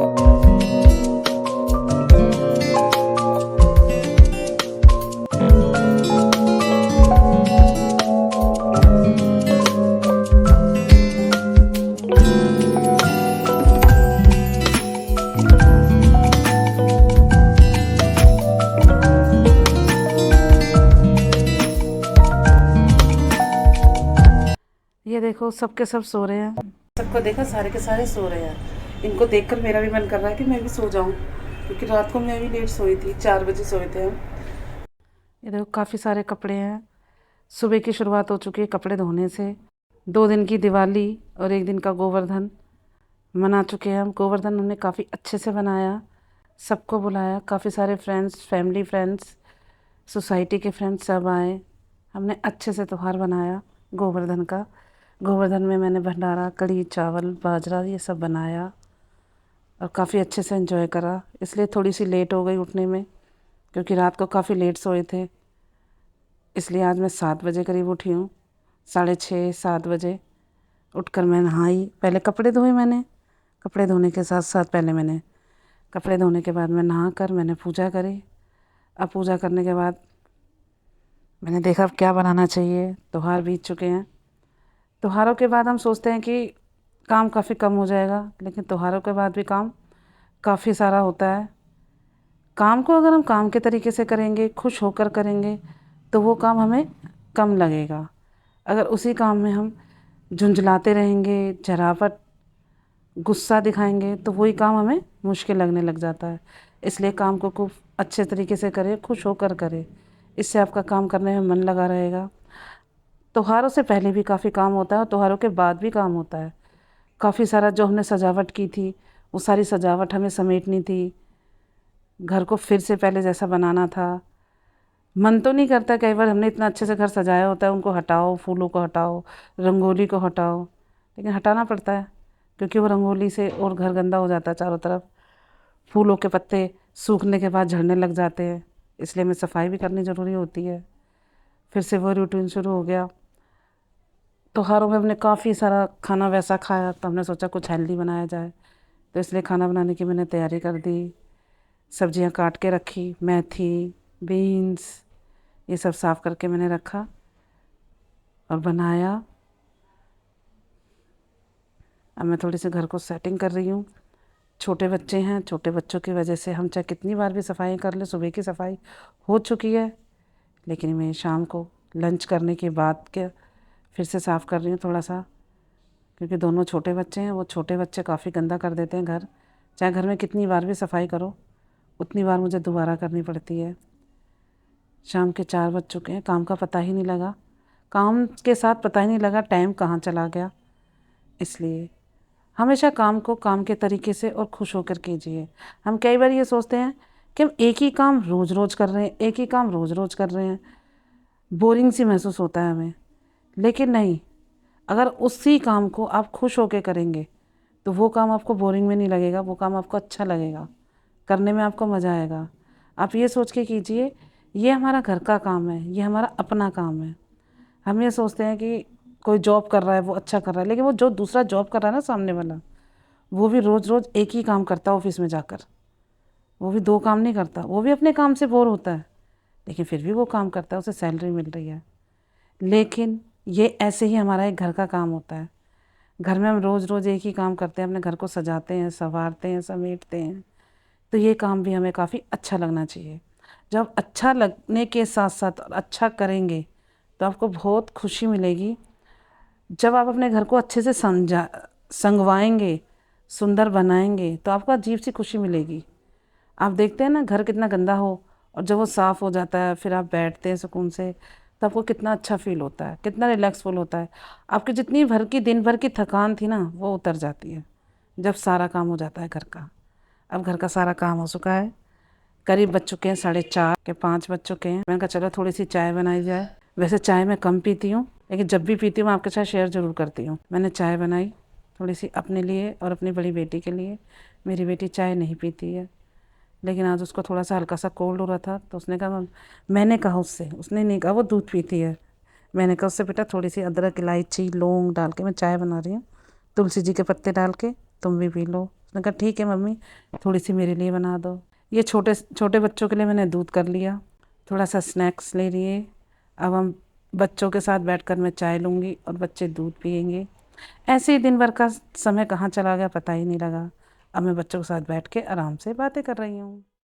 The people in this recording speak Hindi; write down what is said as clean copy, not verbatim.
ये देखो सबके सब सो रहे हैं। सबको देखा, सारे के सारे सो रहे हैं। इनको देखकर मेरा भी मन कर रहा है कि मैं भी सो जाऊं, क्योंकि रात को मैं भी लेट सोई थी, 4 बजे सोए थे हम। ये देखो काफ़ी सारे कपड़े हैं। सुबह की शुरुआत हो चुकी है कपड़े धोने से। 2 दिन की दिवाली और 1 दिन का गोवर्धन मना चुके हैं हम। गोवर्धन हमने काफ़ी अच्छे से बनाया, सबको बुलाया, काफ़ी सारे फ्रेंड्स, फैमिली फ्रेंड्स, सोसाइटी के फ्रेंड्स सब आए। हमने अच्छे से त्यौहार बनाया गोवर्धन का। गोवर्धन में मैंने भंडारा, कढ़ी चावल, बाजरा ये सब बनाया और काफ़ी अच्छे से एंजॉय करा। इसलिए थोड़ी सी लेट हो गई उठने में, क्योंकि रात को काफ़ी लेट सोए थे। इसलिए आज मैं 7 बजे करीब उठी हूँ, 6:30 7 बजे उठकर मैं नहाई। पहले कपड़े धोए मैंने। कपड़े धोने के साथ साथ पहले मैंने कपड़े धोने के बाद मैं नहा कर मैंने पूजा करी। अब पूजा करने के बाद मैंने देखा अब क्या बनाना चाहिए। त्योहार बीत चुके हैं। त्योहारों के बाद हम सोचते हैं कि काम काफ़ी कम हो जाएगा, लेकिन त्योहारों के बाद भी काम काफ़ी सारा होता है। काम को अगर हम काम के तरीके से करेंगे, खुश होकर करेंगे, तो वो काम हमें कम लगेगा। अगर उसी काम में हम झुंझलाते रहेंगे, ज़रावट, गुस्सा दिखाएंगे, तो वही काम हमें मुश्किल लगने लग जाता है। इसलिए काम को खूब अच्छे तरीके से करें, खुश होकर करें। इससे आपका काम करने में मन लगा रहेगा। त्योहारों से पहले भी काफ़ी काम होता है और त्योहारों के बाद भी काम होता है। काफ़ी सारा जो हमने सजावट की थी, वो सारी सजावट हमें समेटनी थी। घर को फिर से पहले जैसा बनाना था। मन तो नहीं करता, कई बार हमने इतना अच्छे से घर सजाया होता है, उनको हटाओ, फूलों को हटाओ, रंगोली को हटाओ, लेकिन हटाना पड़ता है, क्योंकि वो रंगोली से और घर गंदा हो जाता है चारों तरफ। फूलों के पत्ते सूखने के बाद झड़ने लग जाते हैं, इसलिए हमें सफाई भी करनी ज़रूरी होती है। फिर से वो रूटीन शुरू हो गया। त्योहारों में हमने काफ़ी सारा खाना वैसा खाया, तो हमने सोचा कुछ हेल्दी बनाया जाए, तो इसलिए खाना बनाने की मैंने तैयारी कर दी। सब्जियां काट के रखी, मेथी, बीन्स, ये सब साफ़ करके मैंने रखा और बनाया। अब मैं थोड़ी सी घर को सेटिंग कर रही हूँ। छोटे बच्चे हैं, छोटे बच्चों की वजह से हम चाहे कितनी बार भी सफाई कर लें, सुबह की सफाई हो चुकी है, लेकिन मैं शाम को लंच करने के बाद के फिर से साफ़ कर रही हूँ थोड़ा सा, क्योंकि दोनों छोटे बच्चे हैं। वो छोटे बच्चे काफ़ी गंदा कर देते हैं घर। चाहे घर में कितनी बार भी सफाई करो, उतनी बार मुझे दोबारा करनी पड़ती है। शाम के 4 बज चुके हैं, काम का पता ही नहीं लगा। काम के साथ पता ही नहीं लगा टाइम कहाँ चला गया। इसलिए हमेशा काम को काम के तरीके से और खुश होकर कीजिए। हम कई बार ये सोचते हैं कि हम एक ही काम रोज़ रोज़ कर रहे हैं, एक ही काम रोज़ रोज़ कर रहे हैं, बोरिंग सी महसूस होता है हमें। लेकिन नहीं, अगर उसी काम को आप खुश होकर करेंगे, तो वो काम आपको बोरिंग में नहीं लगेगा, वो काम आपको अच्छा लगेगा, करने में आपको मज़ा आएगा। आप ये सोच के कीजिए, ये हमारा घर का काम है, ये हमारा अपना काम है। हम ये सोचते हैं कि कोई जॉब कर रहा है, वो अच्छा कर रहा है, लेकिन वो जो दूसरा जॉब कर रहा है ना सामने वाला, वो भी रोज़ रोज़ एक ही काम करता है ऑफिस में जाकर। वो भी 2 काम नहीं करता, वो भी अपने काम से बोर होता है, लेकिन फिर भी वो काम करता है, उसे सैलरी मिल रही है। लेकिन ये ऐसे ही हमारा एक घर का काम होता है। घर में हम रोज़ रोज़ एक ही काम करते हैं, अपने घर को सजाते हैं, संवारते हैं, समेटते हैं, तो ये काम भी हमें काफ़ी अच्छा लगना चाहिए। जब अच्छा लगने के साथ साथ अच्छा करेंगे, तो आपको बहुत खुशी मिलेगी। जब आप अपने घर को अच्छे से संगवाएंगे, सुंदर बनाएंगे, तो आपको अजीब सी खुशी मिलेगी। आप देखते हैं ना, घर कितना गंदा हो और जब वो साफ़ हो जाता है, फिर आप बैठते हैं सुकून से, तो आपको कितना अच्छा फील होता है, कितना रिलैक्सफुल होता है। आपकी जितनी दिन भर की थकान थी ना, वो उतर जाती है जब सारा काम हो जाता है घर का। अब घर का सारा काम हो चुका है, करीब बज चुके हैं 4:30 के 5 बज चुके हैं। मैंने कहा चलो थोड़ी सी चाय बनाई जाए। वैसे चाय मैं कम पीती हूँ, लेकिन जब भी पीती हूँ मैं आपके साथ शेयर ज़रूर करती हूँ। मैंने चाय बनाई थोड़ी सी अपने लिए और अपनी बड़ी बेटी के लिए। मेरी बेटी चाय नहीं पीती है, लेकिन आज उसको थोड़ा सा हल्का सा कोल्ड हो रहा था, तो उसने कहा, मैंने कहा उससे, उसने नहीं कहा, वो दूध पीती है। मैंने कहा उससे, बेटा थोड़ी सी अदरक, इलायची, लौंग डाल के मैं चाय बना रही हूँ, तुलसी जी के पत्ते डाल के, तुम भी पी लो, उसने कहा ठीक है मम्मी, थोड़ी सी मेरे लिए बना दो। ये छोटे छोटे बच्चों के लिए मैंने दूध कर लिया, थोड़ा सा स्नैक्स ले लिए। अब हम बच्चों के साथ बैठकर मैं चाय लूँगी और बच्चे दूध पियेंगे। ऐसे ही दिन भर का समय कहाँ चला गया पता ही नहीं लगा। अब मैं बच्चों के साथ बैठ के आराम से बातें कर रही हूँ।